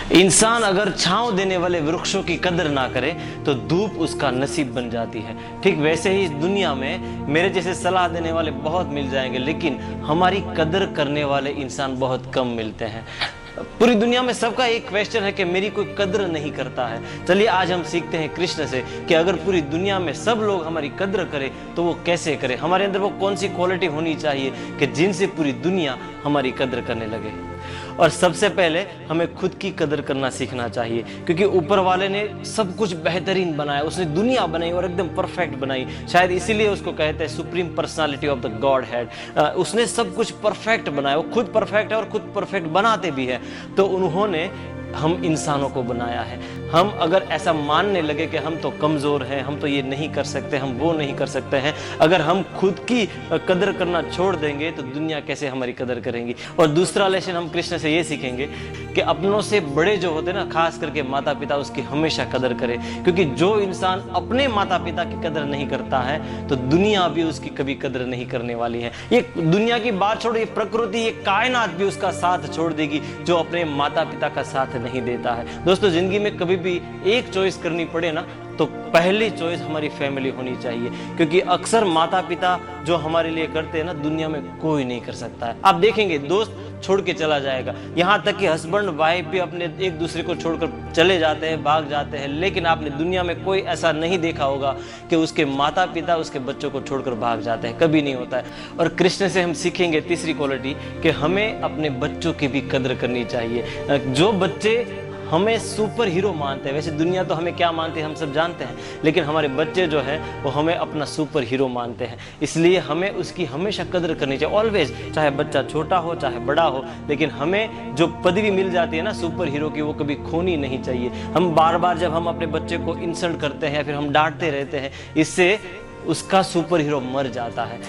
इंसान अगर छांव देने वाले वृक्षों की कदर ना करे तो धूप उसका नसीब बन जाती है। ठीक वैसे ही इस दुनिया में मेरे जैसे सलाह देने वाले बहुत मिल जाएंगे, लेकिन हमारी कदर करने वाले इंसान बहुत कम मिलते हैं। पूरी दुनिया में सबका एक क्वेश्चन है कि मेरी कोई कद्र नहीं करता है। चलिए आज हम सीखते हैं कृष्ण से कि अगर पूरी दुनिया में सब लोग हमारी कद्र करें तो वो कैसे करें, हमारे अंदर वो कौन सी क्वालिटी होनी चाहिए कि जिनसे पूरी दुनिया हमारी कद्र करने लगे। और सबसे पहले हमें खुद की कदर करना सीखना चाहिए, क्योंकि ऊपर वाले ने सब कुछ बेहतरीन बनाया, उसने दुनिया बनाई और एकदम परफेक्ट बनाई। शायद इसीलिए उसको कहते हैं supreme personality of the God head. उसने सब कुछ परफेक्ट बनाया, वो खुद परफेक्ट है और खुद परफेक्ट बनाते भी है। तो उन्होंने हम इंसानों को बनाया है। हम अगर ऐसा मानने लगे कि हम तो कमज़ोर हैं, हम तो ये नहीं कर सकते, हम वो नहीं कर सकते हैं, अगर हम खुद की कदर करना छोड़ देंगे तो दुनिया कैसे हमारी कदर करेंगी। और दूसरा लेसन हम कृष्ण से ये सीखेंगे कि अपनों से बड़े जो होते हैं ना, खास करके माता पिता, उसकी हमेशा कदर करें, क्योंकि जो इंसान अपने माता पिता की कदर नहीं करता है तो दुनिया भी उसकी कभी कदर नहीं करने वाली है। ये दुनिया की बात छोड़ो, ये प्रकृति, ये कायनात भी उसका साथ छोड़ देगी जो अपने माता पिता का साथ नहीं देता है। दोस्तों, जिंदगी में कभी भी एक चॉइस करनी पड़े ना तो पहली चॉइस हमारी फैमिली होनी चाहिए, क्योंकि अक्सर माता पिता जो हमारे लिए करते हैं ना, दुनिया में कोई नहीं कर सकता है। आप देखेंगे दोस्त छोड़ के चला जाएगा, यहाँ तक कि हस्बैंड वाइफ भी अपने एक दूसरे को छोड़कर चले जाते हैं, भाग जाते हैं, लेकिन आपने दुनिया में कोई ऐसा नहीं देखा होगा कि उसके माता पिता उसके बच्चों को छोड़कर भाग जाते हैं, कभी नहीं होता है। और कृष्ण से हम सीखेंगे तीसरी क्वालिटी कि हमें अपने बच्चों की भी कदर करनी चाहिए। जो बच्चे हमें सुपर हीरो मानते हैं, वैसे दुनिया तो हमें क्या मानती है हम सब जानते हैं, लेकिन हमारे बच्चे जो हैं वो हमें अपना सुपर हीरो मानते हैं, इसलिए हमें उसकी हमेशा कदर करनी चाहिए। ऑलवेज, चाहे बच्चा छोटा हो चाहे बड़ा हो, लेकिन हमें जो पदवी मिल जाती है ना सुपर हीरो की, वो कभी खोनी नहीं चाहिए। हम बार बार जब हम अपने बच्चे को इंसल्ट करते हैं या फिर हम डांटते रहते हैं, इससे उसका सुपर हीरो मर जाता है।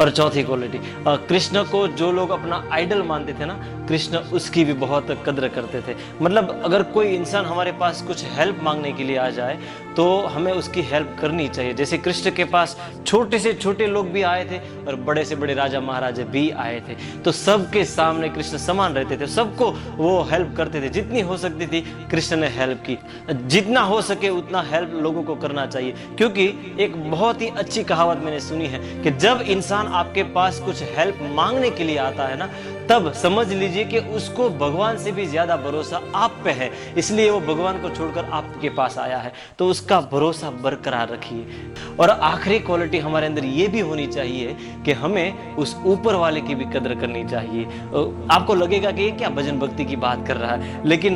और चौथी क्वालिटी, कृष्ण को जो लोग अपना आइडल मानते थे ना, कृष्ण उसकी भी बहुत कद्र करते थे। मतलब अगर कोई इंसान हमारे पास कुछ हेल्प मांगने के लिए आ जाए तो हमें उसकी हेल्प करनी चाहिए। जैसे कृष्ण के पास छोटे से छोटे लोग भी आए थे और बड़े से बड़े राजा महाराजा भी आए थे, तो सबके सामने कृष्ण समान रहते थे, सबको वो हेल्प करते थे। जितनी हो सकती थी कृष्ण ने हेल्प की, जितना हो सके उतना हेल्प लोगों को करना चाहिए। क्योंकि एक बहुत ही अच्छी कहावत मैंने सुनी है कि जब इंसान आपके पास कुछ हेल्प मांगने के लिए आता है ना, तब समझ लीजिए कि उसको भगवान से भी ज्यादा भरोसा आप पे है, इसलिए वो भगवान को छोड़कर आपके पास आया है। तो उसका भरोसा बरकरार रखिए। और आखिरी क्वालिटी हमारे अंदर ये भी होनी चाहिए कि हमें उस ऊपर वाले की भी कदर करनी चाहिए। आपको लगेगा कि ये क्या भजन भक्ति की बात कर रहा है, लेकिन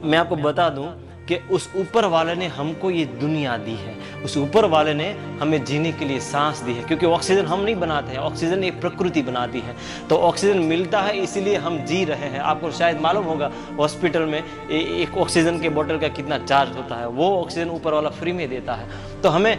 मैं आपको बता दूं कि उस ऊपर वाले ने हमको ये दुनिया दी है, उस ऊपर वाले ने हमें जीने के लिए सांस दी है, क्योंकि ऑक्सीजन हम नहीं बनाते हैं, ऑक्सीजन एक प्रकृति बनाती है। तो ऑक्सीजन मिलता है इसीलिए हम जी रहे हैं। आपको शायद मालूम होगा हॉस्पिटल में एक ऑक्सीजन के बोतल का कितना चार्ज होता है, वो ऑक्सीजन ऊपर वाला फ्री में देता है। तो हमें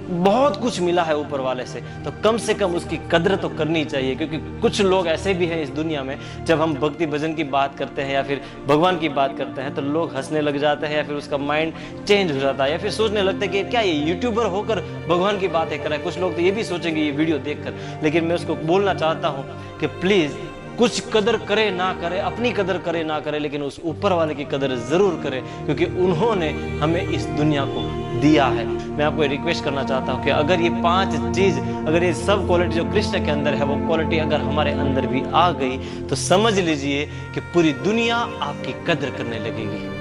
बहुत कुछ मिला है ऊपर वाले से, तो कम से कम उसकी कदर तो करनी चाहिए। क्योंकि कुछ लोग ऐसे भी हैं इस दुनिया में, जब हम भक्ति भजन की बात करते हैं या फिर भगवान की बात करते हैं तो लोग हंसने लग जाते हैं, या फिर उसका माइंड चेंज हो जाता है, या फिर सोचने लगते हैं कि क्या ये यूट्यूबर होकर भगवान की बातें कर रहा है। कुछ लोग तो ये भी सोचेंगे ये वीडियो देखकर, लेकिन मैं उसको बोलना चाहता हूँ कि प्लीज कुछ कदर करे ना करे, अपनी कदर करे ना करे, लेकिन उस ऊपर वाले की कदर जरूर करे, क्योंकि उन्होंने हमें इस दुनिया को दिया है। मैं आपको रिक्वेस्ट करना चाहता हूँ कि अगर ये 5 चीज, अगर ये सब क्वालिटी जो कृष्ण के अंदर है, वो क्वालिटी अगर हमारे अंदर भी आ गई तो समझ लीजिए कि पूरी दुनिया आपकी कदर करने लगेगी।